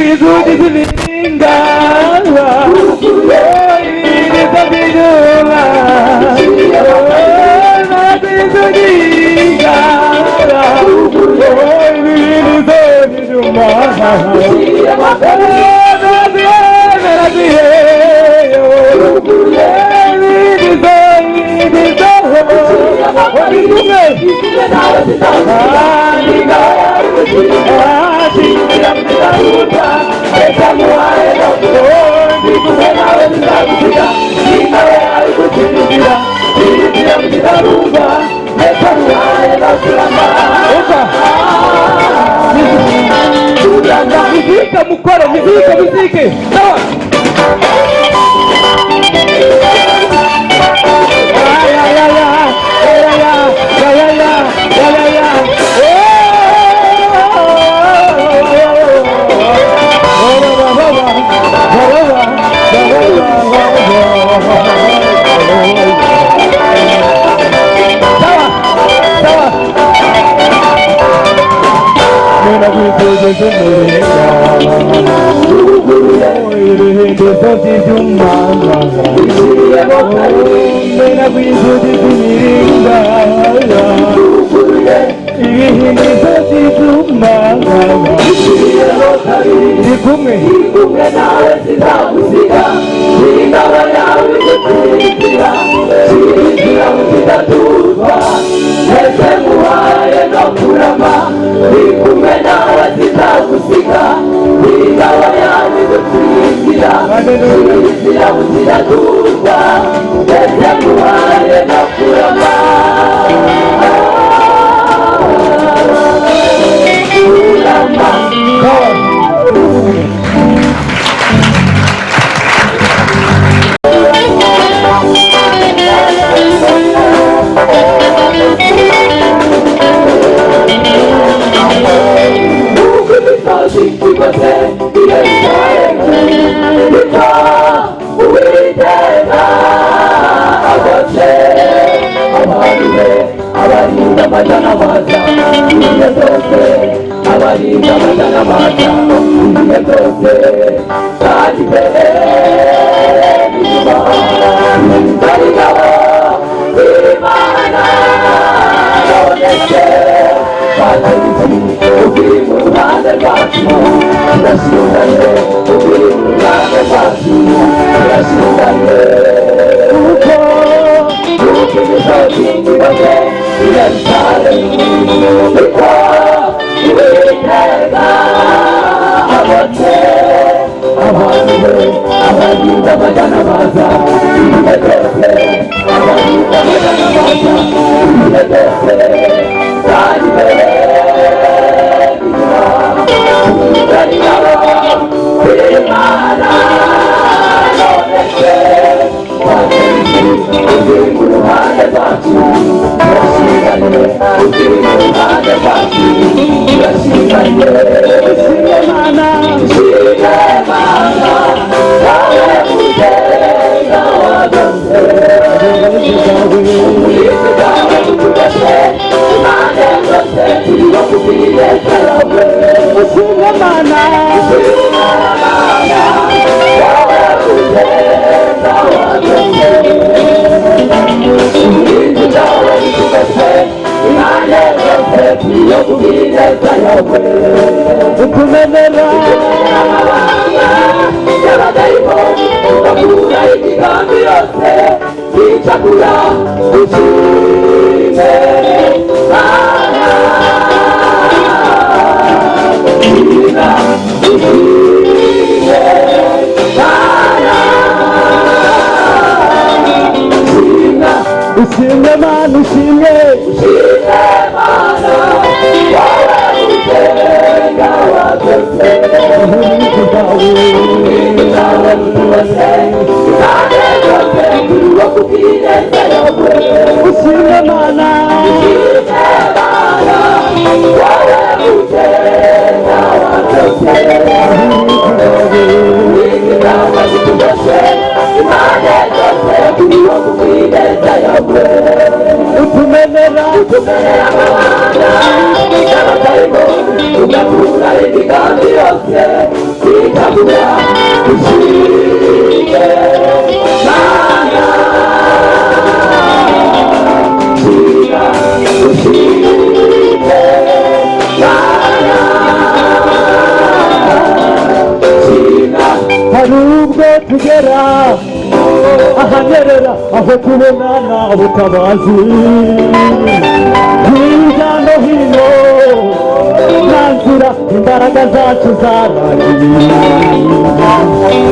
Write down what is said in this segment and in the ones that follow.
kwizudi zilinga ibiriza bijula nabizulinga ibiriza bijuma Muzika mukoro, muziki. Sawa. Nitabura ushike Mana Shika ushike Mana Shika hari ubwo tugera ahanyerera aho tubonana ubutabazi hirya no hino nta nzira imbaraga zacu zarangiye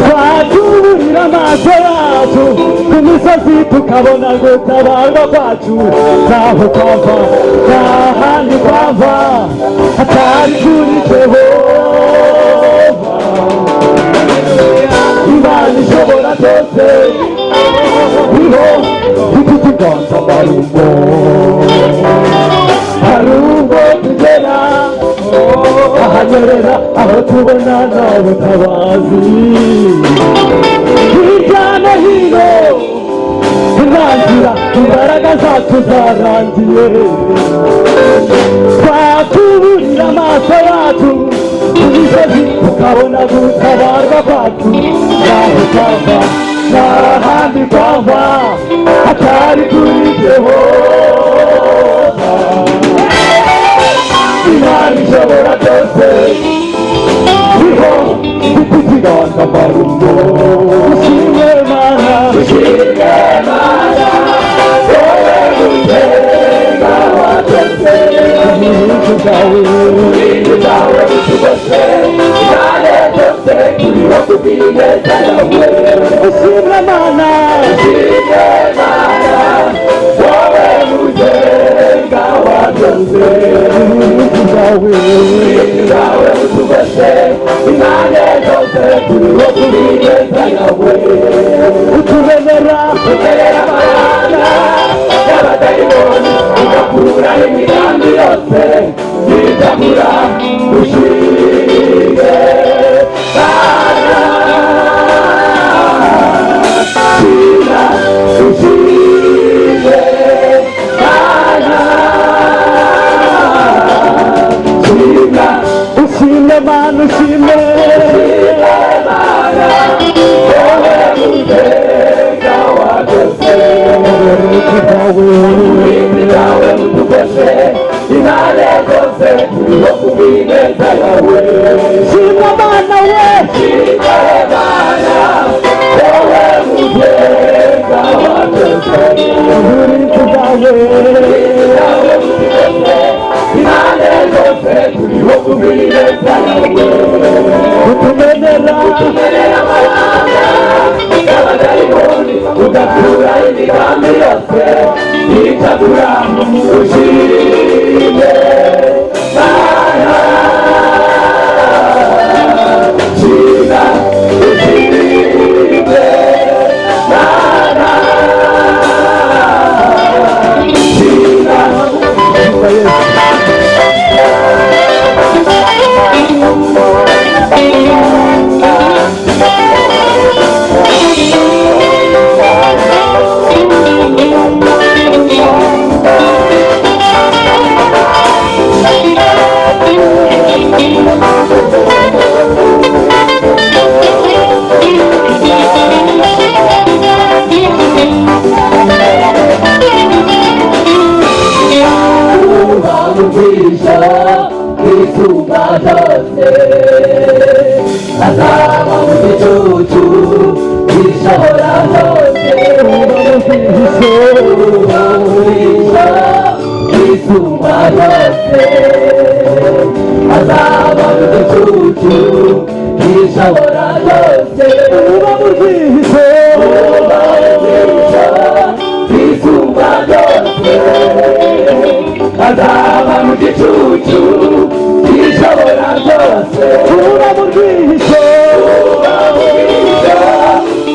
twatuburira amaso yacu ku misozi tukabona gutabarwa kwacu ntaho kwava nta handi kwava hatari kuri Jehova Imana ishobora byose niho dufite inganza marumbo hari ubwo tugera ahanyerera aho tubonana ubutabazi hirya no hino intangira imbaraga zacu zarangiye twatuburira amaso yacu ku misozi tukabona gutabarwa kwacu ntaho kwava nta handi kwava hatari kuri Jehova Imana ishobora byose niho dufite ikiganza marumbo ushimwe Mana wowe gusenga wabyose ibintu byawe bitugose Imana byose turiho kubw'ineza yawe ushimwe Mana wowe gusenga wabyose ibintu byawe bitugose Imana byose turiho kubw'ineza yawe utumenera amahanga y'abadayimoni ugakura imigambi yose nitabura ushike Mana shira ushike Mana shira ushime Mana ushime Mana wowe gusenga wabyose ibintu byawe bitugose Imana byose turiho kubw'ineza yawe shimwa Mana we shimwa Mana wowe gusenga wabyose ibintu byawe bitugose Imana byose turiho kubw'ineza yawe utumenera amahanga y'abadayimoni ugakura imigambi yose nitabura ushime Mana shira ushime Mana shira azaba mu gicucu gishobora byose gisumba byose azaba mu gicucu gishobora byose uba mu bwihisho gisumba byose azaba mu gicucu gishobora byose uba mu bwihisho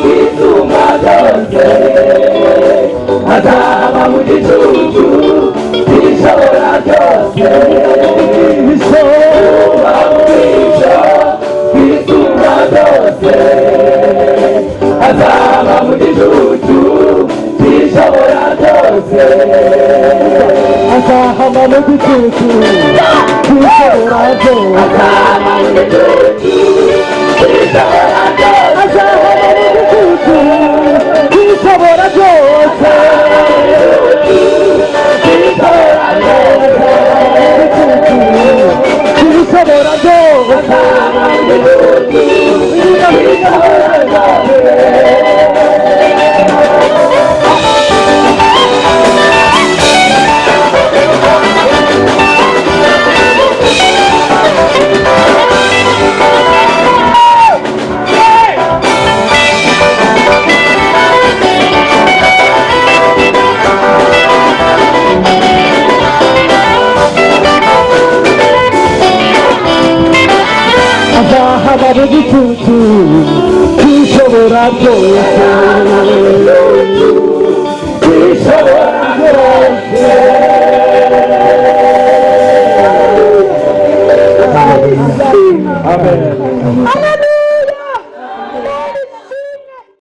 gisumba byose azaba mu gicucu gishobora byose uba mu bwihisho gisumba byose azaba mu gicucu gishobora byose azahama mu gicucu gishobora byose azahama mu gicucu kwishobora byose kwishobora azahaba mu gicucu kwishobora byose kwishobora byose amen.